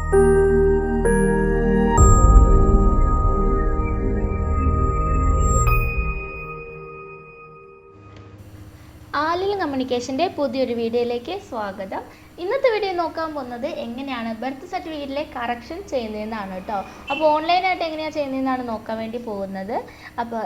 ആലിൽ കമ്മ്യൂണിക്കേഷൻ്റെ പുതിയൊരു വീഡിയോയിലേക്ക് സ്വാഗതം. ഇന്നത്തെ വീഡിയോ നോക്കാൻ പോകുന്നത് എങ്ങനെയാണ് ബർത്ത് സർട്ടിഫിക്കറ്റിലെ കറക്ഷൻ ചെയ്യുന്നതെന്നാണ് കേട്ടോ. അപ്പോൾ ഓൺലൈനായിട്ട് എങ്ങനെയാണ് ചെയ്യുന്നതെന്നാണ് നോക്കാൻ വേണ്ടി പോകുന്നത്. അപ്പോൾ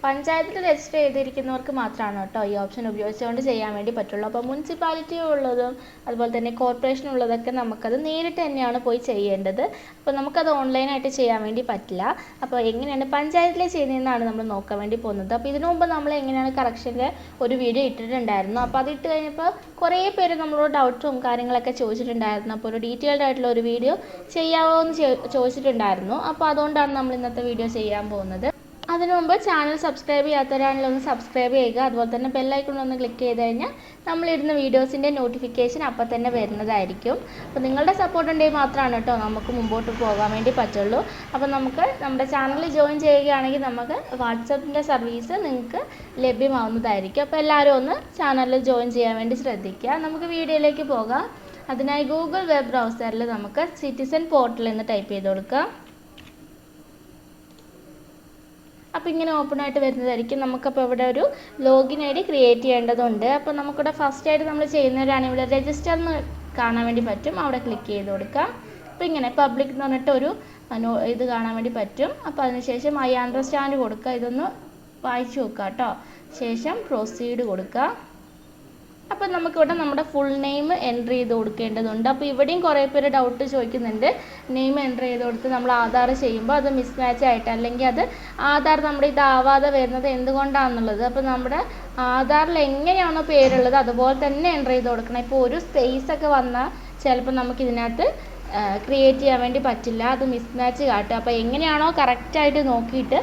പഞ്ചായത്തിൽ രജിസ്റ്റർ ചെയ്തിരിക്കുന്നവർക്ക് മാത്രമാണ് കേട്ടോ ഈ ഓപ്ഷൻ ഉപയോഗിച്ചുകൊണ്ട് ചെയ്യാൻ വേണ്ടി പറ്റുള്ളൂ. അപ്പോൾ മുനിസിപ്പാലിറ്റി ഉള്ളതും അതുപോലെ തന്നെ കോർപ്പറേഷൻ ഉള്ളതൊക്കെ നമുക്കത് നേരിട്ട് തന്നെയാണ് പോയി ചെയ്യേണ്ടത്. അപ്പോൾ നമുക്കത് ഓൺലൈനായിട്ട് ചെയ്യാൻ വേണ്ടി പറ്റില്ല. അപ്പോൾ എങ്ങനെയാണ് പഞ്ചായത്തിലെ ചെയ്യുന്നതെന്നാണ് നമ്മൾ നോക്കാൻ വേണ്ടി പോകുന്നത്. അപ്പോൾ ഇതിനു മുമ്പ് നമ്മൾ എങ്ങനെയാണ് കറക്ഷൻ്റെ ഒരു വീഡിയോ ഇട്ടിട്ടുണ്ടായിരുന്നു. അപ്പോൾ അത് ഇട്ട് കഴിഞ്ഞപ്പോൾ കുറേ പേര് നമ്മളോട് ഡൗട്ടും കാര്യങ്ങളൊക്കെ ചോദിച്ചിട്ടുണ്ടായിരുന്നു. അപ്പോൾ ഒരു ഡീറ്റെയിൽഡ് ആയിട്ടുള്ള ഒരു വീഡിയോ ചെയ്യാമോ എന്ന് ചോദിച്ചിട്ടുണ്ടായിരുന്നു. അപ്പോൾ അതുകൊണ്ടാണ് നമ്മൾ ഇന്നത്തെ വീഡിയോ ചെയ്യാൻ പോകുന്നത്. അതിനു മുമ്പ് ചാനൽ സബ്സ്ക്രൈബ് ചെയ്യാത്തവരാണെങ്കിൽ ഒന്ന് സബ്സ്ക്രൈബ് ചെയ്യുക. അതുപോലെ തന്നെ ബെല്ലൈക്കൺ ഒന്ന് ക്ലിക്ക് ചെയ്ത് കഴിഞ്ഞാൽ നമ്മളിടുന്ന വീഡിയോസിൻ്റെ നോട്ടിഫിക്കേഷൻ അപ്പം തന്നെ വരുന്നതായിരിക്കും. അപ്പോൾ നിങ്ങളുടെ സപ്പോർട്ട് ഉണ്ടെങ്കിൽ മാത്രമാണ് കേട്ടോ നമുക്ക് മുമ്പോട്ട് പോകാൻ വേണ്ടി പറ്റുള്ളൂ. അപ്പോൾ നമുക്ക് നമ്മുടെ ചാനലിൽ ജോയിൻ ചെയ്യുകയാണെങ്കിൽ നമുക്ക് വാട്സപ്പിൻ്റെ സർവീസ് നിങ്ങൾക്ക് ലഭ്യമാവുന്നതായിരിക്കും. അപ്പോൾ എല്ലാവരും ഒന്ന് ചാനലിൽ ജോയിൻ ചെയ്യാൻ വേണ്ടി ശ്രദ്ധിക്കുക. നമുക്ക് വീഡിയോയിലേക്ക് പോകാം. അതിനായി ഗൂഗിൾ വെബ് ബ്രൗസറിൽ നമുക്ക് സിറ്റിസൺ പോർട്ടൽ എന്ന് ടൈപ്പ് ചെയ്ത് കൊടുക്കുക. അപ്പോൾ ഇങ്ങനെ ഓപ്പൺ ആയിട്ട് വരുന്നതായിരിക്കും. നമുക്കപ്പോൾ ഇവിടെ ഒരു ലോഗിൻ ഐ ഡി ക്രിയേറ്റ് ചെയ്യേണ്ടതുണ്ട്. അപ്പോൾ നമുക്കിവിടെ ഫസ്റ്റ് ആയിട്ട് നമ്മൾ ചെയ്യുന്നവരാണ് ഇവിടെ രജിസ്റ്റർ എന്ന് കാണാൻ വേണ്ടി പറ്റും. അവിടെ ക്ലിക്ക് ചെയ്ത് കൊടുക്കാം. അപ്പോൾ ഇങ്ങനെ പബ്ലിക് എന്ന് പറഞ്ഞിട്ട് ഒരു ഇത് കാണാൻ വേണ്ടി പറ്റും. അപ്പോൾ അതിനുശേഷം ഐ അണ്ടർസ്റ്റാൻഡ് കൊടുക്കുക. ഇതൊന്ന് വായിച്ചു നോക്കുക കേട്ടോ. ശേഷം പ്രൊസീഡ് കൊടുക്കുക. അപ്പോൾ നമുക്കിവിടെ നമ്മുടെ ഫുൾ നെയിം എൻ്റർ ചെയ്ത് കൊടുക്കേണ്ടതുണ്ട്. അപ്പോൾ ഇവിടെയും കുറേ പേര് ഡൗട്ട് ചോദിക്കുന്നുണ്ട്. നെയിം എൻ്റർ ചെയ്ത് കൊടുത്ത് നമ്മൾ ആധാർ ചെയ്യുമ്പോൾ അത് മിസ്മാച്ച് ആയിട്ട് അല്ലെങ്കിൽ അത് ആധാർ നമ്മുടെ ഇതാവാതെ വരുന്നത് എന്തുകൊണ്ടാണെന്നുള്ളത്. അപ്പോൾ നമ്മുടെ ആധാറിൽ എങ്ങനെയാണോ പേരുള്ളത് അതുപോലെ തന്നെ എൻ്റർ ചെയ്ത് കൊടുക്കണം. ഇപ്പോൾ ഒരു സ്പേസ് ഒക്കെ വന്നാൽ ചിലപ്പോൾ നമുക്കിതിനകത്ത് ക്രിയേറ്റ് ചെയ്യാൻ വേണ്ടി പറ്റില്ല. അത് മിസ്മാച്ച് കാട്ടും. അപ്പോൾ എങ്ങനെയാണോ കറക്റ്റായിട്ട് നോക്കിയിട്ട്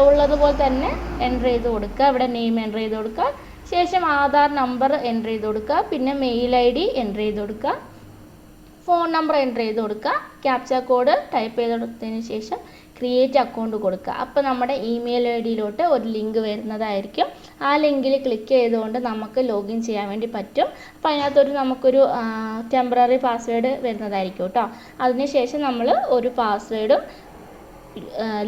ഉള്ളതുപോലെ തന്നെ എൻ്റർ ചെയ്ത് കൊടുക്കുക. ഇവിടെ നെയിം എൻ്റർ ചെയ്ത് കൊടുക്കുക. ശേഷം ആധാർ നമ്പർ എൻ്റർ ചെയ്ത് കൊടുക്കുക. പിന്നെ മെയിൽ ഐ ഡി എൻ്റർ ചെയ്ത് കൊടുക്കുക. ഫോൺ നമ്പർ എൻ്റർ ചെയ്ത് കൊടുക്കുക. ക്യാപ്ച കോഡ് ടൈപ്പ് ചെയ്ത് കൊടുത്തതിന് ശേഷം ക്രിയേറ്റ് അക്കൗണ്ട് കൊടുക്കുക. അപ്പോൾ നമ്മുടെ ഇമെയിൽ ഐ ഡിയിലോട്ട് ഒരു ലിങ്ക് വരുന്നതായിരിക്കും. ആ ലിങ്കിൽ ക്ലിക്ക് ചെയ്തുകൊണ്ട് നമുക്ക് ലോഗിൻ ചെയ്യാൻ വേണ്ടി പറ്റും. അപ്പോൾ അതിനകത്തൊരു നമുക്കൊരു ടെമ്പററി പാസ്വേഡ് വരുന്നതായിരിക്കും കേട്ടോ. അതിനുശേഷം നമ്മൾ ഒരു പാസ്വേഡും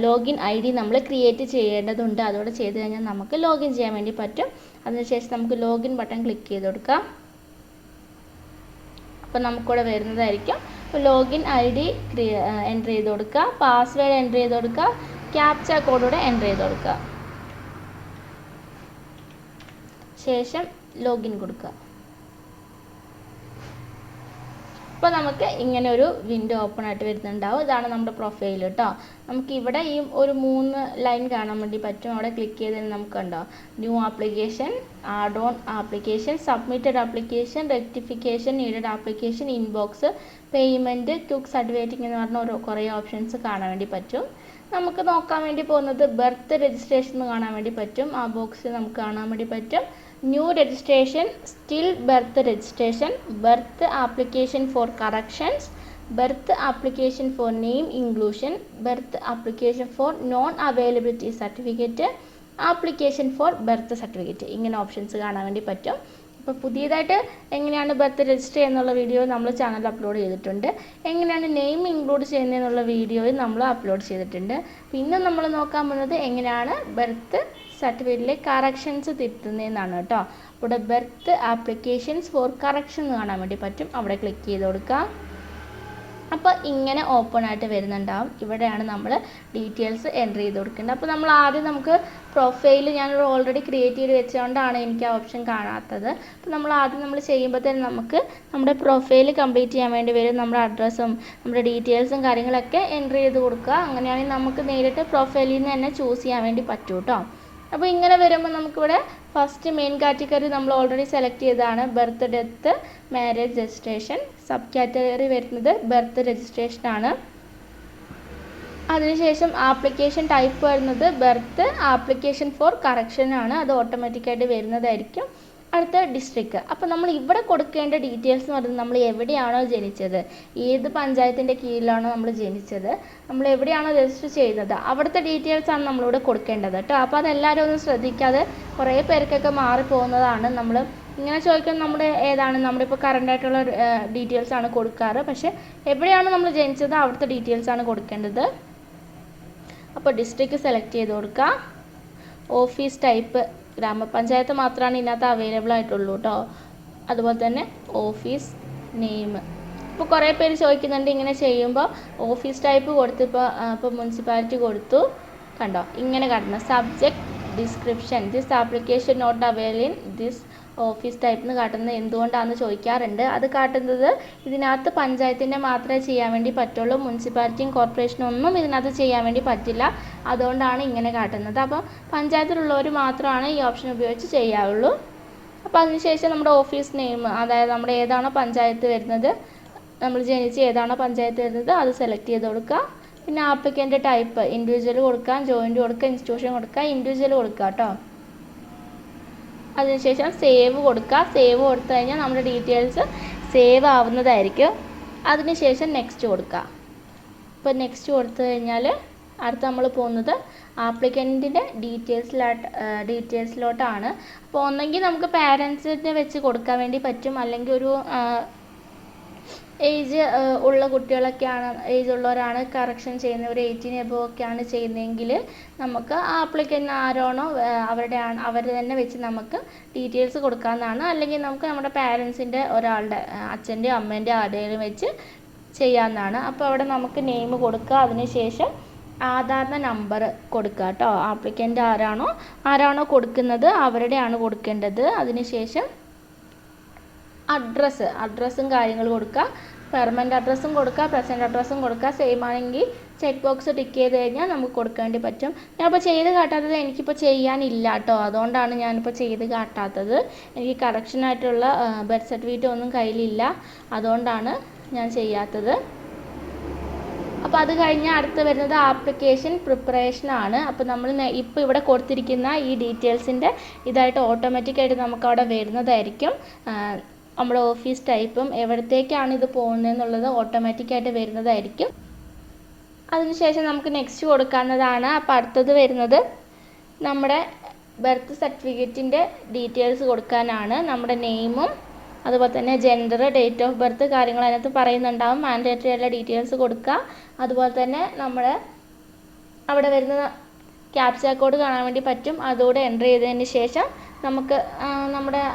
ലോഗിൻ ഐ ഡി നമ്മൾ ക്രിയേറ്റ് ചെയ്യേണ്ടതുണ്ട്. അതോടെ ചെയ്ത് കഴിഞ്ഞാൽ നമുക്ക് ലോഗിൻ ചെയ്യാൻ വേണ്ടി പറ്റും. അതിനുശേഷം നമുക്ക് ലോഗിൻ ബട്ടൺ ക്ലിക്ക് ചെയ്ത് കൊടുക്കാം. അപ്പോൾ നമുക്കിവിടെ വരുന്നതായിരിക്കും. അപ്പോൾ ലോഗിൻ ഐ ഡി എൻ്റർ ചെയ്ത് കൊടുക്കുക. പാസ്വേഡ് എൻ്റർ ചെയ്ത് കൊടുക്കുക. ക്യാപ്ച കോഡൂടെ എൻ്റർ ചെയ്ത് കൊടുക്കുക. ശേഷം ലോഗിൻ കൊടുക്കുക. അപ്പോൾ നമുക്ക് ഇങ്ങനെ ഒരു വിൻഡോ ഓപ്പൺ ആയിട്ട് വരുന്നുണ്ടാവും. ഇതാണ് നമ്മുടെ പ്രൊഫൈൽ കേട്ടോ. നമുക്ക് ഇവിടെ ഈ ഒരു 3 ലൈൻ കാണാൻ വേണ്ടി പറ്റും. അവിടെ ക്ലിക്ക് ചെയ്തതിന് നമുക്ക് കണ്ടോ new application, add on application, submitted application, rectification, needed application, inbox, payment, quick certificating എന്ന് പറഞ്ഞ കുറേ ഓപ്ഷൻസ് കാണാൻ വേണ്ടി പറ്റും. നമുക്ക് നോക്കാൻ വേണ്ടി പോകുന്നത് ബർത്ത് രജിസ്ട്രേഷൻ എന്ന് കാണാൻ വേണ്ടി പറ്റും. ആ ബോക്സ് നമുക്ക് കാണാൻ വേണ്ടി പറ്റും. New registration, still birth registration, birth application for corrections, birth application for name inclusion, birth application for non availability certificate, application for birth certificate. ഇങ്ങനെ ഓപ്ഷൻസ് കാണാൻ വേണ്ടി പറ്റും. അപ്പോൾ പുതിയതായിട്ട് എങ്ങനെയാണ് ബർത്ത് രജിസ്റ്റർ ചെയ്യുന്നുള്ള വീഡിയോ നമ്മൾ ചാനലിൽ അപ്ലോഡ് ചെയ്തിട്ടുണ്ട്. എങ്ങനെയാണ് നെയിം ഇൻക്ലൂഡ് ചെയ്യുന്നതെന്നുള്ള വീഡിയോയും നമ്മൾ അപ്ലോഡ് ചെയ്തിട്ടുണ്ട്. പിന്നെ നമ്മൾ നോക്കാൻ പോകുന്നത് എങ്ങനെയാണ് ബർത്ത് സർട്ടിഫിക്കറ്റിലെ കറക്ഷൻസ് തിരുത്തുന്നതെന്നാണ് കേട്ടോ. ഇവിടെ ബർത്ത് ആപ്ലിക്കേഷൻസ് ഫോർ കറക്ഷൻ എന്ന് കാണാൻ വേണ്ടി പറ്റും. അവിടെ ക്ലിക്ക് ചെയ്ത് കൊടുക്കുക. അപ്പോൾ ഇങ്ങനെ ഓപ്പൺ ആയിട്ട് വരുന്നുണ്ടാവും. ഇവിടെയാണ് നമ്മൾ ഡീറ്റെയിൽസ് എൻ്റർ ചെയ്ത് കൊടുക്കേണ്ടത്. അപ്പോൾ നമ്മൾ ആദ്യം നമുക്ക് പ്രൊഫൈൽ ഞാനിവിടെ ഓൾറെഡി ക്രിയേറ്റ് ചെയ്ത് വെച്ചുകൊണ്ടാണ് എനിക്ക് ആ ഓപ്ഷൻ കാണാത്തത്. അപ്പോൾ നമ്മൾ ആദ്യം ചെയ്യുമ്പോൾ തന്നെ നമുക്ക് നമ്മുടെ പ്രൊഫൈൽ കംപ്ലീറ്റ് ചെയ്യാൻ വേണ്ടി വരും. നമ്മുടെ അഡ്രസ്സും നമ്മുടെ ഡീറ്റെയിൽസും കാര്യങ്ങളൊക്കെ എൻ്റർ ചെയ്ത് കൊടുക്കുക. അങ്ങനെയാണെങ്കിൽ നമുക്ക് നേരിട്ട് പ്രൊഫൈലിൽ നിന്ന് തന്നെ ചൂസ് ചെയ്യാൻ വേണ്ടി പറ്റും കേട്ടോ. അപ്പോൾ ഇങ്ങനെ വരുമ്പോൾ നമുക്കിവിടെ ഫസ്റ്റ് മെയിൻ കാറ്റഗറി നമ്മൾ ഓൾറെഡി സെലക്ട് ചെയ്തതാണ് birth, death, marriage, registration. Sub category വരുന്നത് ബർത്ത് രജിസ്ട്രേഷൻ ആണ്. അതിനുശേഷം ആപ്ലിക്കേഷൻ ടൈപ്പ് വരുന്നത് ബർത്ത് ആപ്ലിക്കേഷൻ ഫോർ കറക്ഷൻ ആണ്. അത് ഓട്ടോമാറ്റിക്കായിട്ട് വരുന്നതായിരിക്കും. അടുത്ത ഡിസ്ട്രിക്റ്റ്. അപ്പോൾ നമ്മൾ ഇവിടെ കൊടുക്കേണ്ട ഡീറ്റെയിൽസ് എന്ന് പറയുന്നത് നമ്മൾ എവിടെയാണോ ജനിച്ചത്, ഏത് പഞ്ചായത്തിൻ്റെ കീഴിലാണോ നമ്മൾ ജനിച്ചത്, നമ്മൾ എവിടെയാണോ രജിസ്റ്റർ ചെയ്യുന്നത് അവിടുത്തെ ഡീറ്റെയിൽസാണ് നമ്മളിവിടെ കൊടുക്കേണ്ടത് കേട്ടോ. അപ്പോൾ അതെല്ലാവരും ഒന്ന് ശ്രദ്ധിക്കാതെ കുറേ പേർക്കൊക്കെ മാറിപ്പോകുന്നതാണ്. നമ്മൾ ഇങ്ങനെ ചോദിക്കുന്നത് നമ്മുടെ ഏതാണ് നമ്മളിപ്പോൾ കറണ്ട് ആയിട്ടുള്ള ഡീറ്റെയിൽസ് ആണ് കൊടുക്കാറ്. പക്ഷേ എവിടെയാണ് നമ്മൾ ജനിച്ചത് അവിടുത്തെ ഡീറ്റെയിൽസ് ആണ് കൊടുക്കേണ്ടത്. അപ്പോൾ ഡിസ്ട്രിക്റ്റ് സെലക്ട് ചെയ്ത് കൊടുക്കുക. ഓഫീസ് ടൈപ്പ് ഗ്രാമപഞ്ചായത്ത് മാത്രമാണ് ഇതിനകത്ത് അവൈലബിൾ ആയിട്ടുള്ളൂ കേട്ടോ. അതുപോലെ തന്നെ ഓഫീസ് നെയിം. ഇപ്പോൾ കുറേ പേര് ചോദിക്കുന്നുണ്ട് ഇങ്ങനെ ചെയ്യുമ്പോൾ ഓഫീസ് ടൈപ്പ് ഇപ്പോൾ മുനിസിപ്പാലിറ്റി കൊടുത്തു കണ്ടോ, ഇങ്ങനെ കാട്ടുന്നത് subject description this application not available in this office type എന്ന് കാട്ടുന്നത് എന്തുകൊണ്ടാണെന്ന് ചോദിക്കാറുണ്ട്. അത് കാട്ടുന്നത് ഇതിനകത്ത് പഞ്ചായത്തിൻ്റെ മാത്രമേ ചെയ്യാൻ വേണ്ടി പറ്റുള്ളൂ, മുനിസിപ്പാലിറ്റിയും കോർപ്പറേഷനും ഒന്നും ഇതിനകത്ത് ചെയ്യാൻ വേണ്ടി പറ്റില്ല. അതുകൊണ്ടാണ് ഇങ്ങനെ കാട്ടുന്നത്. അപ്പോൾ പഞ്ചായത്തിലുള്ളവർ മാത്രമാണ് ഈ ഓപ്ഷൻ ഉപയോഗിച്ച് ചെയ്യാവുള്ളൂ. അപ്പോൾ അതിനുശേഷം നമ്മുടെ ഓഫീസ് നെയിം, അതായത് നമ്മുടെ ഏതാണോ പഞ്ചായത്ത് വരുന്നത്, നമ്മൾ ജനിച്ച് ഏതാണോ പഞ്ചായത്ത് വരുന്നത് അത് സെലക്ട് ചെയ്ത് കൊടുക്കുക. പിന്നെ ആപ്ലിക്കൻ്റ് ടൈപ്പ് ഇൻഡിവിജ്വൽ കൊടുക്കാം, ജോയിൻറ്റ് കൊടുക്കുക, ഇൻസ്റ്റിറ്റ്യൂഷൻ കൊടുക്കുക, ഇൻഡിവിജ്വൽ കൊടുക്കുക കേട്ടോ. അതിനുശേഷം സേവ് കൊടുക്കുക. സേവ് കൊടുത്തു കഴിഞ്ഞാൽ നമ്മുടെ ഡീറ്റെയിൽസ് സേവ് ആവുന്നതായിരിക്കും. അതിനുശേഷം നെക്സ്റ്റ് കൊടുക്കുക. ഇപ്പോൾ നെക്സ്റ്റ് കൊടുത്തു കഴിഞ്ഞാൽ അടുത്ത് നമ്മൾ പോകുന്നത് ആപ്ലിക്കൻറ്റിൻ്റെ ഡീറ്റെയിൽസിലോട്ടാണ്. അപ്പോൾ ഒന്നെങ്കിൽ നമുക്ക് പാരൻസിനെ വെച്ച് കൊടുക്കാൻ വേണ്ടി പറ്റും, അല്ലെങ്കിൽ ഒരു ഏജ് ഉള്ള കുട്ടികളൊക്കെയാണ്, ഏജ് ഉള്ളവരാണ് കറക്ഷൻ ചെയ്യുന്നത്, ഒരു 18 എബോവ് ഒക്കെയാണ് ചെയ്യുന്നതെങ്കിൽ നമുക്ക് ആപ്ലിക്കൻ്റ് ആരാണോ അവർ തന്നെ വെച്ച് നമുക്ക് ഡീറ്റെയിൽസ് കൊടുക്കാവുന്നതാണ്. അല്ലെങ്കിൽ നമുക്ക് നമ്മുടെ പാരൻസിൻ്റെ ഒരാളുടെ അച്ഛൻ്റെയോ അമ്മേൻ്റെയോ ആരുടെയും വെച്ച് ചെയ്യാവുന്നതാണ്. അപ്പോൾ അവിടെ നമുക്ക് നെയിം കൊടുക്കുക. അതിനുശേഷം ആധാറിൻ്റെ നമ്പർ കൊടുക്കുക കേട്ടോ. ആപ്ലിക്കൻ്റ് ആരാണോ കൊടുക്കുന്നത് അവരുടെയാണ് കൊടുക്കേണ്ടത്. അതിനുശേഷം അഡ്രസ്സും കാര്യങ്ങൾ കൊടുക്കുക. പെർമനൻ്റ് അഡ്രസ്സും കൊടുക്കുക, പ്രസൻറ്റ് അഡ്രസ്സും കൊടുക്കുക. സെയിം ആണെങ്കിൽ ചെക്ക് ബോക്സ് ടിക്ക് ചെയ്ത് കഴിഞ്ഞാൽ നമുക്ക് കൊടുക്കാൻ വേണ്ടി പറ്റും. ഞാനിപ്പോൾ ചെയ്ത് കാട്ടാത്തത് എനിക്കിപ്പോൾ ചെയ്യാനില്ല കേട്ടോ, അതുകൊണ്ടാണ് ഞാനിപ്പോൾ ചെയ്ത് കാട്ടാത്തത്. എനിക്ക് കറക്ഷനായിട്ടുള്ള ബർത്ത് സർട്ടിഫിക്കറ്റ് ഒന്നും കയ്യിലില്ല, അതുകൊണ്ടാണ് ഞാൻ ചെയ്യാത്തത്. അപ്പോൾ അത് കഴിഞ്ഞ് അടുത്ത് വരുന്നത് ആപ്ലിക്കേഷൻ പ്രിപ്പറേഷനാണ്. അപ്പോൾ നമ്മൾ ഇപ്പോൾ ഇവിടെ കൊടുത്തിരിക്കുന്ന ഈ ഡീറ്റെയിൽസിൻ്റെ ഇതായിട്ട് ഓട്ടോമാറ്റിക്കായിട്ട് നമുക്ക് അവിടെ വരുന്നതായിരിക്കും. നമ്മുടെ ഓഫീസ് ടൈപ്പും എവിടത്തേക്കാണ് ഇത് പോകുന്നതെന്നുള്ളത് ഓട്ടോമാറ്റിക്കായിട്ട് വരുന്നതായിരിക്കും. അതിനുശേഷം നമുക്ക് നെക്സ്റ്റ് കൊടുക്കാവുന്നതാണ്. അപ്പോൾ അടുത്തത് വരുന്നത് നമ്മുടെ ബർത്ത് സർട്ടിഫിക്കറ്റിൻ്റെ ഡീറ്റെയിൽസ് കൊടുക്കാനാണ്. നമ്മുടെ നെയിമും അതുപോലെ തന്നെ ജെൻഡർ, ഡേറ്റ് ഓഫ് ബർത്ത് കാര്യങ്ങൾ അതിനകത്ത് പറയുന്നുണ്ടാവും. മാൻഡേറ്ററി ആയിട്ടുള്ള ഡീറ്റെയിൽസ് കൊടുക്കുക. അതുപോലെ തന്നെ നമ്മുടെ അവിടെ വരുന്ന ക്യാപ്ച കോഡ് കാണാൻ വേണ്ടി പറ്റും, അതുകൂടെ എൻ്റർ ചെയ്തതിന് ശേഷം നമുക്ക് നമ്മുടെ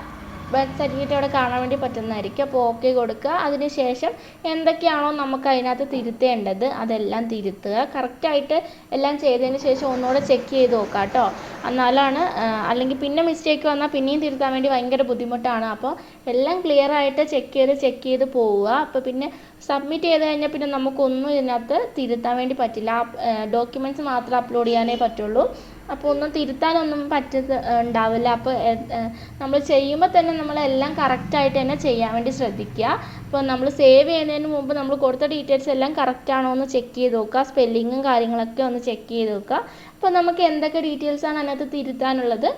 ബർത്ത് സർട്ടിഫിക്കറ്റ് അവിടെ കാണാൻ വേണ്ടി പറ്റുന്നതായിരിക്കും. അപ്പോൾ ഓക്കെ കൊടുക്കുക. അതിനുശേഷം എന്തൊക്കെയാണോ നമുക്ക് അതിനകത്ത് തിരുത്തേണ്ടത് അതെല്ലാം തിരുത്തുക. കറക്റ്റായിട്ട് എല്ലാം ചെയ്തതിന് ശേഷം ഒന്നുകൂടെ ചെക്ക് ചെയ്ത് നോക്കുക കേട്ടോ. എന്നാലാണ് അല്ലെങ്കിൽ പിന്നെ മിസ്റ്റേക്ക് വന്നാൽ പിന്നെയും തിരുത്താൻ വേണ്ടി ഭയങ്കര ബുദ്ധിമുട്ടാണ്. അപ്പോൾ എല്ലാം ക്ലിയർ ആയിട്ട് ചെക്ക് ചെയ്ത് പോവുക. അപ്പോൾ പിന്നെ സബ്മിറ്റ് ചെയ്ത് കഴിഞ്ഞാൽ പിന്നെ നമുക്കൊന്നും ഇതിനകത്ത് തിരുത്താൻ വേണ്ടി പറ്റില്ല. ഡോക്യുമെൻറ്റ്സ് മാത്രം അപ്ലോഡ് ചെയ്യാനേ പറ്റുള്ളൂ. അപ്പോൾ ഒന്നും തിരുത്താനൊന്നും ഉണ്ടാവില്ല. അപ്പോൾ നമ്മൾ ചെയ്യുമ്പോൾ തന്നെ നമ്മളെല്ലാം കറക്റ്റായിട്ട് തന്നെ ചെയ്യാൻ വേണ്ടി ശ്രദ്ധിക്കുക. അപ്പോൾ നമ്മൾ സേവ് ചെയ്യുന്നതിന് മുമ്പ് നമ്മൾ കൊടുത്ത ഡീറ്റെയിൽസ് എല്ലാം കറക്റ്റാണോ എന്ന് ചെക്ക് ചെയ്ത് നോക്കുക. സ്പെല്ലിങ്ങും കാര്യങ്ങളൊക്കെ ഒന്ന് ചെക്ക് ചെയ്ത് നോക്കുക. അപ്പോൾ നമുക്ക് എന്തൊക്കെ ഡീറ്റെയിൽസാണ് അതിനകത്ത് തിരുത്താനുള്ളത്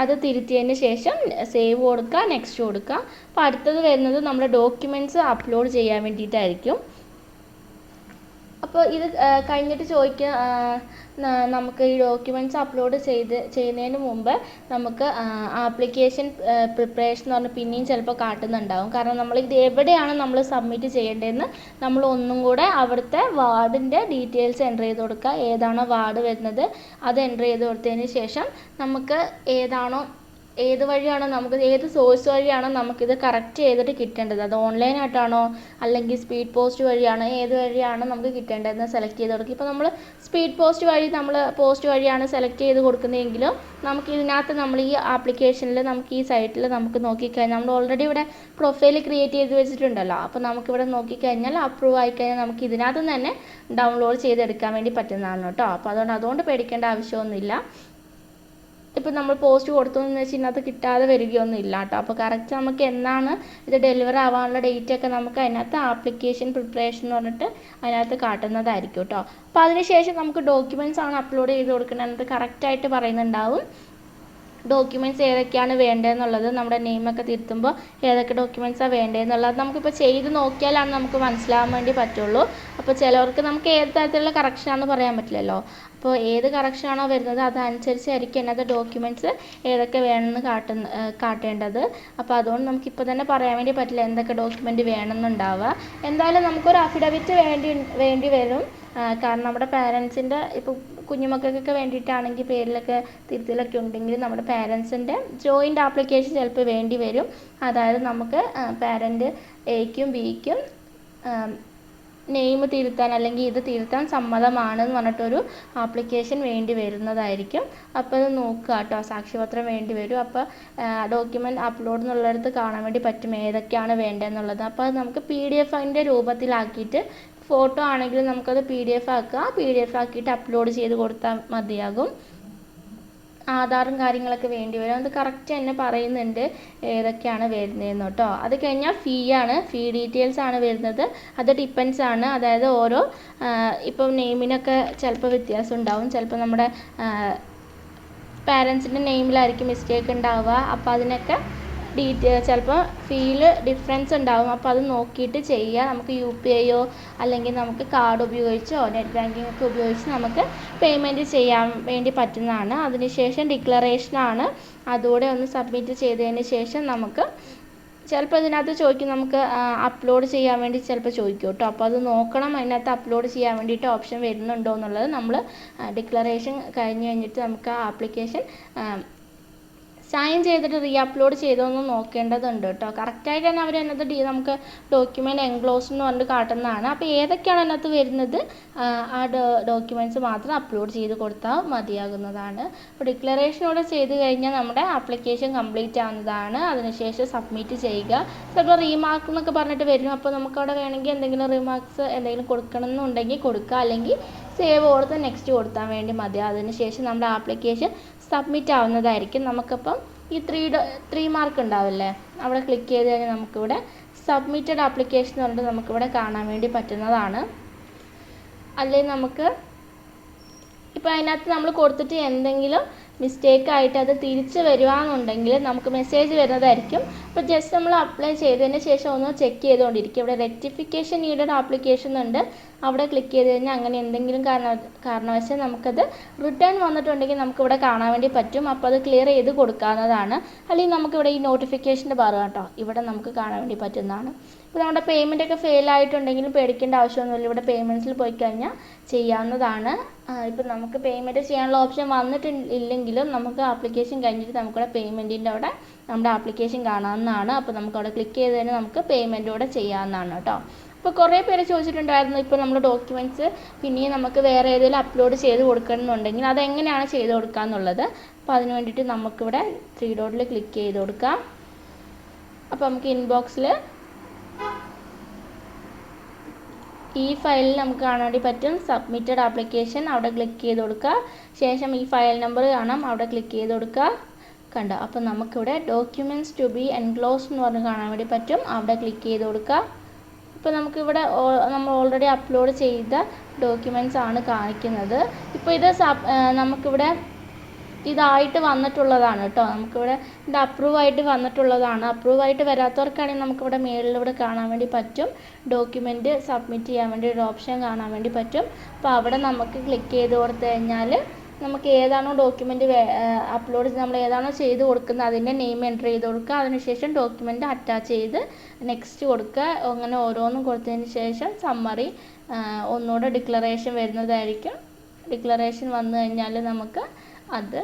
അത് തിരുത്തിയതിന് ശേഷം സേവ് കൊടുക്കുക, നെക്സ്റ്റ് കൊടുക്കുക. അപ്പോൾ അടുത്തത് വരുന്നത് നമ്മുടെ ഡോക്യുമെൻറ്റ്സ് അപ്ലോഡ് ചെയ്യാൻ വേണ്ടിയിട്ടായിരിക്കും. അപ്പോൾ ഇത് കഴിഞ്ഞിട്ട് നമുക്ക് ഈ ഡോക്യുമെൻറ്റ്സ് അപ്ലോഡ് ചെയ്യുന്നതിന് മുമ്പ് നമുക്ക് ആപ്ലിക്കേഷൻ പ്രിപ്പറേഷൻ എന്ന് പറഞ്ഞ് പിന്നെയും ചിലപ്പോൾ കാട്ടുന്നുണ്ടാവും. കാരണം നമ്മൾ ഇത് എവിടെയാണ് നമ്മൾ സബ്മിറ്റ് ചെയ്യേണ്ടതെന്ന് നമ്മൾ ഒന്നും കൂടെ അവിടുത്തെ വാർഡിൻ്റെ ഡീറ്റെയിൽസ് എൻ്റർ ചെയ്ത് കൊടുക്കുക. ഏതാണോ വാർഡ് വരുന്നത് അത് എൻ്റർ ചെയ്ത് കൊടുത്തതിന് ശേഷം നമുക്ക് ഏത് വഴിയാണോ നമുക്ക് ഏത് സോഴ്സ് വഴിയാണോ നമുക്കിത് കറക്റ്റ് ചെയ്തിട്ട് കിട്ടേണ്ടത്, അത് ഓൺലൈനായിട്ടാണോ അല്ലെങ്കിൽ സ്പീഡ് പോസ്റ്റ് വഴിയാണോ ഏത് വഴിയാണോ നമുക്ക് കിട്ടേണ്ടതെന്ന് സെലക്ട് ചെയ്ത് കൊടുക്കുക. ഇപ്പോൾ നമ്മൾ സ്പീഡ് പോസ്റ്റ് വഴിയാണ് സെലക്ട് ചെയ്ത് കൊടുക്കുന്നതെങ്കിലും നമുക്ക് ഇതിനകത്ത് നമ്മൾ ഈ ആപ്ലിക്കേഷനിൽ നമുക്ക് ഈ സൈറ്റിൽ നമുക്ക് നോക്കിക്കഴിഞ്ഞാൽ നമ്മൾ ഓൾറെഡി ഇവിടെ പ്രൊഫൈൽ ക്രിയേറ്റ് ചെയ്ത് വെച്ചിട്ടുണ്ടല്ലോ. അപ്പോൾ നമുക്കിവിടെ നോക്കിക്കഴിഞ്ഞാൽ അപ്രൂവ് ആയിക്കഴിഞ്ഞാൽ നമുക്ക് ഇതിനകത്ത് തന്നെ ഡൗൺലോഡ് ചെയ്തെടുക്കാൻ വേണ്ടി പറ്റുന്നതാണ് കേട്ടോ. അപ്പോൾ അതുകൊണ്ട് പേടിക്കേണ്ട ആവശ്യമൊന്നുമില്ല. ഇപ്പോൾ നമ്മൾ പോസ്റ്റ് കൊടുത്തു എന്ന് വെച്ച് ഇതിനകത്ത് കിട്ടാതെ വരികയൊന്നും ഇല്ല കേട്ടോ. അപ്പോൾ കറക്റ്റ് നമുക്ക് എന്നാണ് ഇത് ഡെലിവർ ആവാനുള്ള ഡേറ്റൊക്കെ നമുക്ക് അതിനകത്ത് ആപ്ലിക്കേഷൻ പ്രിപ്പറേഷൻ എന്ന് പറഞ്ഞിട്ട് അതിനകത്ത് കാട്ടുന്നതായിരിക്കും കേട്ടോ. അപ്പോൾ അതിനുശേഷം നമുക്ക് ഡോക്യുമെൻറ്റ്സ് ആണ് അപ്ലോഡ് ചെയ്ത് കൊടുക്കുന്നത്, അതിനകത്ത് കറക്റ്റായിട്ട് പറയുന്നുണ്ടാവും. ഡോക്യുമെൻറ്റ്സ് ഏതൊക്കെയാണ് വേണ്ടതെന്നുള്ളത്, നമ്മുടെ നെയിമൊക്കെ തിരുത്തുമ്പോൾ ഏതൊക്കെ ഡോക്യുമെൻറ്റ്സാണ് വേണ്ടതെന്നുള്ളത് നമുക്കിപ്പോൾ ചെയ്ത് നോക്കിയാലാണ് നമുക്ക് മനസ്സിലാവാൻ വേണ്ടി പറ്റുള്ളൂ. അപ്പോൾ ചിലവർക്ക് നമുക്ക് ഏത് തരത്തിലുള്ള കറക്ഷനാണെന്ന് പറയാൻ പറ്റില്ലല്ലോ. അപ്പോൾ ഏത് കറക്ഷനാണോ വരുന്നത് അതനുസരിച്ചായിരിക്കും അതിനകത്ത് ഡോക്യുമെൻറ്റ്സ് ഏതൊക്കെ വേണമെന്ന് കാട്ടേണ്ടത്. അപ്പോൾ അതുകൊണ്ട് നമുക്കിപ്പോൾ തന്നെ പറയാൻ വേണ്ടി പറ്റില്ല എന്തൊക്കെ ഡോക്യുമെൻറ്റ് വേണമെന്നുണ്ടാവുക. എന്തായാലും നമുക്കൊരു അഫിഡവിറ്റ് വേണ്ടി വരും. കാരണം നമ്മുടെ പാരൻസിൻ്റെ ഇപ്പോൾ കുഞ്ഞുമക്കൾക്കൊക്കെ വേണ്ടിയിട്ടാണെങ്കിൽ പേരിലൊക്കെ തിരുത്തലൊക്കെ ഉണ്ടെങ്കിൽ നമ്മുടെ പാരൻസിൻ്റെ ജോയിൻ്റ് ആപ്ലിക്കേഷൻ ചിലപ്പോൾ വേണ്ടി വരും. അതായത് നമുക്ക് പാരൻറ്റ് എയ്ക്കും ബിക്കും നെയിം തിരുത്താൻ അല്ലെങ്കിൽ ഇത് തിരുത്താൻ സമ്മതമാണെന്ന് പറഞ്ഞിട്ടൊരു ആപ്ലിക്കേഷൻ വേണ്ടി വരുന്നതായിരിക്കും. അപ്പോൾ അത് നോക്കുക കേട്ടോ, സാക്ഷ്യപത്രം വേണ്ടി വരും. അപ്പോൾ ഡോക്യുമെൻറ്റ് അപ്ലോഡ് എന്നുള്ളിടത്ത് കാണാൻ വേണ്ടി പറ്റും ഏതൊക്കെയാണ് വേണ്ടതെന്നുള്ളത്. അപ്പോൾ അത് നമുക്ക് PDF രൂപത്തിലാക്കിയിട്ട്, ഫോട്ടോ ആണെങ്കിൽ നമുക്കത് PDF ആക്കുക, PDF ആക്കിയിട്ട് അപ്ലോഡ് ചെയ്ത് കൊടുത്താൽ മതിയാകും. ആധാറും കാര്യങ്ങളൊക്കെ വേണ്ടി വരും. അത് കറക്റ്റ് തന്നെ പറയുന്നുണ്ട് ഏതൊക്കെയാണ് വരുന്നതെന്ന് കേട്ടോ. അത് കഴിഞ്ഞാൽ ഫീ ആണ്, ഫീ ഡീറ്റെയിൽസ് ആണ് വരുന്നത്. അത് ഡിപ്പെൻസ് ആണ്, അതായത് ഓരോ ഇപ്പം നെയിമിനൊക്കെ ചിലപ്പോൾ വ്യത്യാസം ഉണ്ടാവും. ചിലപ്പോൾ നമ്മുടെ പാരൻസിൻ്റെ നെയിമിലായിരിക്കും മിസ്റ്റേക്ക് ഉണ്ടാവുക. അപ്പോൾ അതിനൊക്കെ ചിലപ്പോൾ ഫീൽ ഡിഫറൻസ് ഉണ്ടാവും. അപ്പോൾ അത് നോക്കിയിട്ട് ചെയ്യുക. നമുക്ക് UPI അല്ലെങ്കിൽ നമുക്ക് കാർഡ് ഉപയോഗിച്ചോ നെറ്റ് ബാങ്കിങ് ഒക്കെ ഉപയോഗിച്ച് നമുക്ക് പേയ്മെൻറ്റ് ചെയ്യാൻ വേണ്ടി പറ്റുന്നതാണ്. അതിനുശേഷം ഡിക്ലറേഷനാണ്, അതുകൂടെ ഒന്ന് സബ്മിറ്റ് ചെയ്തതിന് ശേഷം നമുക്ക് ചിലപ്പോൾ ഇതിനകത്ത് ചോദിക്കും, നമുക്ക് അപ്ലോഡ് ചെയ്യാൻ വേണ്ടി ചിലപ്പോൾ ചോദിക്കും കേട്ടോ. അപ്പോൾ അത് നോക്കണം, അതിനകത്ത് അപ്ലോഡ് ചെയ്യാൻ വേണ്ടിയിട്ട് ഓപ്ഷൻ വരുന്നുണ്ടോ എന്നുള്ളത്. നമ്മൾ ഡിക്ലറേഷൻ കഴിഞ്ഞിട്ട് നമുക്ക് ആ ആപ്ലിക്കേഷൻ സൈൻ ചെയ്തിട്ട് അപ്ലോഡ് ചെയ്തോന്ന് നോക്കേണ്ടതുണ്ട് കേട്ടോ. കറക്റ്റായിട്ട് തന്നെ അവർ അതിനകത്ത് നമുക്ക് ഡോക്യുമെൻറ്റ് എൻക്ലോസ് എന്ന് പറഞ്ഞിട്ട് കാട്ടുന്നതാണ്. അപ്പോൾ ഏതൊക്കെയാണ് അതിനകത്ത് വരുന്നത് ആ ഡോക്യുമെൻറ്റ്സ് മാത്രം അപ്ലോഡ് ചെയ്ത് കൊടുത്താൽ മതിയാകുന്നതാണ്. അപ്പോൾ ഡിക്ലറേഷനോടെ ചെയ്ത് കഴിഞ്ഞാൽ നമ്മുടെ ആപ്ലിക്കേഷൻ കംപ്ലീറ്റ് ആവുന്നതാണ്. അതിനുശേഷം സബ്മിറ്റ് ചെയ്യുക. ചിലപ്പോൾ റീമാർക്ക് എന്നൊക്കെ പറഞ്ഞിട്ട് വരും. അപ്പോൾ നമുക്കവിടെ വേണമെങ്കിൽ എന്തെങ്കിലും റീമാർക്സ് എന്തെങ്കിലും കൊടുക്കണം എന്നുണ്ടെങ്കിൽ കൊടുക്കുക, അല്ലെങ്കിൽ സേവ് കൊടുത്ത് നെക്സ്റ്റ് കൊടുത്താൽ വേണ്ടി മതി. അതിനുശേഷം നമ്മുടെ ആപ്ലിക്കേഷൻ സബ്മിറ്റ് ആവുന്നതായിരിക്കും. നമുക്കപ്പം ഈ 3 മാർക്ക് ഉണ്ടാവില്ലേ, അവിടെ ക്ലിക്ക് ചെയ്ത് കഴിഞ്ഞാൽ നമുക്കിവിടെ സബ്മിറ്റഡ് ആപ്ലിക്കേഷൻ എന്ന് പറഞ്ഞിട്ട് നമുക്കിവിടെ കാണാൻ വേണ്ടി പറ്റുന്നതാണ്. അല്ലെങ്കിൽ നമുക്ക് ഇപ്പോൾ അതിനകത്ത് നമ്മൾ കൊടുത്തിട്ട് എന്തെങ്കിലും മിസ്റ്റേക്ക് ആയിട്ട് അത് തിരിച്ച് വരുവാണെന്നുണ്ടെങ്കിൽ നമുക്ക് മെസ്സേജ് വരുന്നതായിരിക്കും. അപ്പോൾ ജസ്റ്റ് നമ്മൾ അപ്ലൈ ചെയ്തതിന് ശേഷം ഒന്ന് ചെക്ക് ചെയ്തുകൊണ്ടിരിക്കും. ഇവിടെ റെക്ടിഫിക്കേഷൻ നീഡഡ് ആപ്ലിക്കേഷൻ ഉണ്ട്, അവിടെ ക്ലിക്ക് ചെയ്ത് കഴിഞ്ഞാൽ അങ്ങനെ എന്തെങ്കിലും കാരണവശാൽ നമുക്കത് റിട്ടേൺ വന്നിട്ടുണ്ടെങ്കിൽ നമുക്കിവിടെ കാണാൻ വേണ്ടി പറ്റും. അപ്പോൾ അത് ക്ലിയർ ചെയ്ത് കൊടുക്കാവുന്നതാണ്. അല്ലെങ്കിൽ നമുക്കിവിടെ ഈ നോട്ടിഫിക്കേഷൻ്റെ ഭാഗം കേട്ടോ, ഇവിടെ നമുക്ക് കാണാൻ വേണ്ടി പറ്റുന്നതാണ്. ഇപ്പോൾ നമ്മുടെ പേയ്മെൻ്റ് ഒക്കെ ഫെയിൽ ആയിട്ടുണ്ടെങ്കിലും പേടിക്കേണ്ട ആവശ്യമൊന്നുമില്ല. ഇവിടെ പേയ്മെൻറ്റ്സിൽ പോയി കഴിഞ്ഞാൽ ചെയ്യാവുന്നതാണ്. ഇപ്പോൾ നമുക്ക് പേയ്മെൻറ്റ് ചെയ്യാനുള്ള ഓപ്ഷൻ വന്നിട്ടില്ലെങ്കിലും നമുക്ക് ആപ്ലിക്കേഷൻ കഴിഞ്ഞിട്ട് നമുക്കിവിടെ പേയ്മെൻറ്റിൻ്റെ അവിടെ നമ്മുടെ ആപ്ലിക്കേഷൻ കാണാവുന്നതാണ്. അപ്പോൾ നമുക്കവിടെ ക്ലിക്ക് ചെയ്ത് തന്നെ നമുക്ക് പേയ്മെൻറ്റോടെ ചെയ്യാവുന്നതാണ് കേട്ടോ. അപ്പോൾ കുറേ പേര് ചോദിച്ചിട്ടുണ്ടായിരുന്നു, ഇപ്പോൾ നമ്മൾ ഡോക്യുമെൻറ്റ്സ് പിന്നെയും നമുക്ക് വേറെ ഏതെങ്കിലും അപ്ലോഡ് ചെയ്ത് കൊടുക്കണമെന്നുണ്ടെങ്കിൽ അതെങ്ങനെയാണ് ചെയ്ത് കൊടുക്കുക എന്നുള്ളത്. അപ്പോൾ അതിന് വേണ്ടിയിട്ട് നമുക്കിവിടെ 3 ഡോട്ടിൽ ക്ലിക്ക് ചെയ്ത് കൊടുക്കാം. അപ്പോൾ നമുക്ക് ഇൻബോക്സിൽ ഈ ഫയലിൽ നമുക്ക് കാണാൻ വേണ്ടി പറ്റും സബ്മിറ്റഡ് ആപ്ലിക്കേഷൻ, അവിടെ ക്ലിക്ക് ചെയ്ത് കൊടുക്കുക. ശേഷം ഈ ഫയൽ നമ്പർ കാണാം, അവിടെ ക്ലിക്ക് ചെയ്ത് കൊടുക്കുക. കണ്ടോ, അപ്പോൾ നമുക്കിവിടെ ഡോക്യുമെൻറ്റ്സ് ടു ബി എൻക്ലോസ്ഡ് എന്ന് പറഞ്ഞ് കാണാൻ വേണ്ടി പറ്റും, അവിടെ ക്ലിക്ക് ചെയ്ത് കൊടുക്കുക. ഇപ്പോൾ നമുക്കിവിടെ നമ്മൾ ഓൾറെഡി അപ്ലോഡ് ചെയ്ത ഡോക്യുമെൻറ്റ്സ് ആണ് കാണിക്കുന്നത്. ഇപ്പോൾ ഇത് നമുക്കിവിടെ ഇതായിട്ട് വന്നിട്ടുള്ളതാണ് കേട്ടോ. നമുക്കിവിടെ ഇത് അപ്രൂവ് ആയിട്ട് വന്നിട്ടുള്ളതാണ്. അപ്രൂവ് ആയിട്ട് വരാത്തവർക്കാണെങ്കിൽ നമുക്കിവിടെ മേളിലിവിടെ കാണാൻ വേണ്ടി പറ്റും ഡോക്യുമെൻറ്റ് സബ്മിറ്റ് ചെയ്യാൻ വേണ്ടി ഒരു ഓപ്ഷൻ കാണാൻ വേണ്ടി പറ്റും. അപ്പോൾ അവിടെ നമുക്ക് ക്ലിക്ക് ചെയ്ത് കൊടുത്തു കഴിഞ്ഞാൽ നമുക്ക് ഏതാണോ ഡോക്യുമെൻറ്റ് അപ്ലോഡ് നമ്മൾ ഏതാണോ ചെയ്ത് കൊടുക്കുന്നത് അതിൻ്റെ നെയിം എൻ്റർ ചെയ്ത് കൊടുക്കുക. അതിനുശേഷം ഡോക്യുമെൻറ്റ് അറ്റാച്ച് ചെയ്ത് നെക്സ്റ്റ് കൊടുക്കുക. അങ്ങനെ ഓരോന്നും കൊടുത്തതിന് ശേഷം സമ്മറി ഒന്നുകൂടെ ഡിക്ലറേഷൻ വരുന്നതായിരിക്കും. ഡിക്ലറേഷൻ വന്നു കഴിഞ്ഞാൽ നമുക്ക് അത്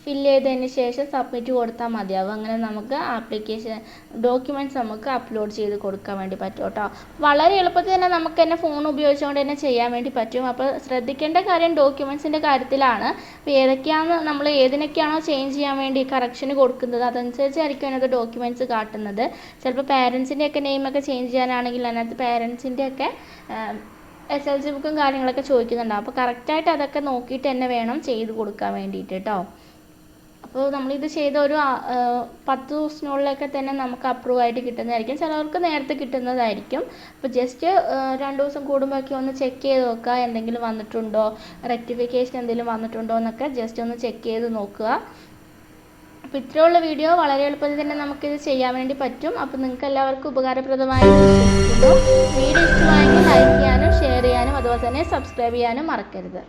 ഫില്ല് ചെയ്തതിന് ശേഷം സബ്മിറ്റ് കൊടുത്താൽ മതിയാവും. അങ്ങനെ നമുക്ക് ആപ്ലിക്കേഷൻ ഡോക്യുമെൻറ്റ്സ് നമുക്ക് അപ്ലോഡ് ചെയ്ത് കൊടുക്കാൻ വേണ്ടി പറ്റും കേട്ടോ. വളരെ എളുപ്പത്തിൽ തന്നെ നമുക്ക് തന്നെ ഫോൺ ഉപയോഗിച്ചുകൊണ്ട് തന്നെ ചെയ്യാൻ വേണ്ടി പറ്റും. അപ്പോൾ ശ്രദ്ധിക്കേണ്ട കാര്യം ഡോക്യുമെൻറ്റ്സിൻ്റെ കാര്യത്തിലാണ്. അപ്പോൾ ഏതിനൊക്കെയാണോ ചേഞ്ച് ചെയ്യാൻ വേണ്ടി കറക്ഷന് കൊടുക്കുന്നത് അതനുസരിച്ചായിരിക്കും അതിനകത്ത് ഡോക്യുമെൻറ്റ്സ് കാട്ടുന്നത്. ചിലപ്പോൾ പാരൻസിൻ്റെയൊക്കെ നെയിമൊക്കെ ചേഞ്ച് ചെയ്യാനാണെങ്കിൽ അതിനകത്ത് പാരൻസിൻ്റെയൊക്കെ SLC ബുക്കും കാര്യങ്ങളൊക്കെ ചോദിക്കുന്നുണ്ടാവും. അപ്പോൾ കറക്റ്റായിട്ട് അതൊക്കെ നോക്കിയിട്ട് തന്നെ വേണം ചെയ്ത് കൊടുക്കാൻ വേണ്ടിയിട്ട് കേട്ടോ. അപ്പോൾ നമ്മളിത് ചെയ്ത ഒരു 10 ദിവസത്തിനുള്ളിലൊക്കെ തന്നെ നമുക്ക് അപ്രൂവ് ആയിട്ട് കിട്ടുന്നതായിരിക്കും. ചിലവർക്ക് നേരത്തെ കിട്ടുന്നതായിരിക്കും. അപ്പോൾ ജസ്റ്റ് 2 ദിവസം കൂടുമ്പോഴൊക്കെ ഒന്ന് ചെക്ക് ചെയ്ത് നോക്കുക, എന്തെങ്കിലും വന്നിട്ടുണ്ടോ, റെക്ടിഫിക്കേഷൻ എന്തെങ്കിലും വന്നിട്ടുണ്ടോ എന്നൊക്കെ ജസ്റ്റ് ഒന്ന് ചെക്ക് ചെയ്ത് നോക്കുക. അപ്പോൾ ഇത്രയുള്ള വീഡിയോ വളരെ എളുപ്പത്തിൽ തന്നെ നമുക്കിത് ചെയ്യാൻ വേണ്ടി പറ്റും. അപ്പോൾ നിങ്ങൾക്ക് എല്ലാവർക്കും ഉപകാരപ്രദമായി വിശ്വസിക്കുന്നു. വീഡിയോ ഇഷ്ടമായെങ്കിൽ ലൈക്ക് ചെയ്യാനും ഷെയർ ചെയ്യാനും അതുപോലെ തന്നെ സബ്സ്ക്രൈബ് ചെയ്യാനും മറക്കരുത്.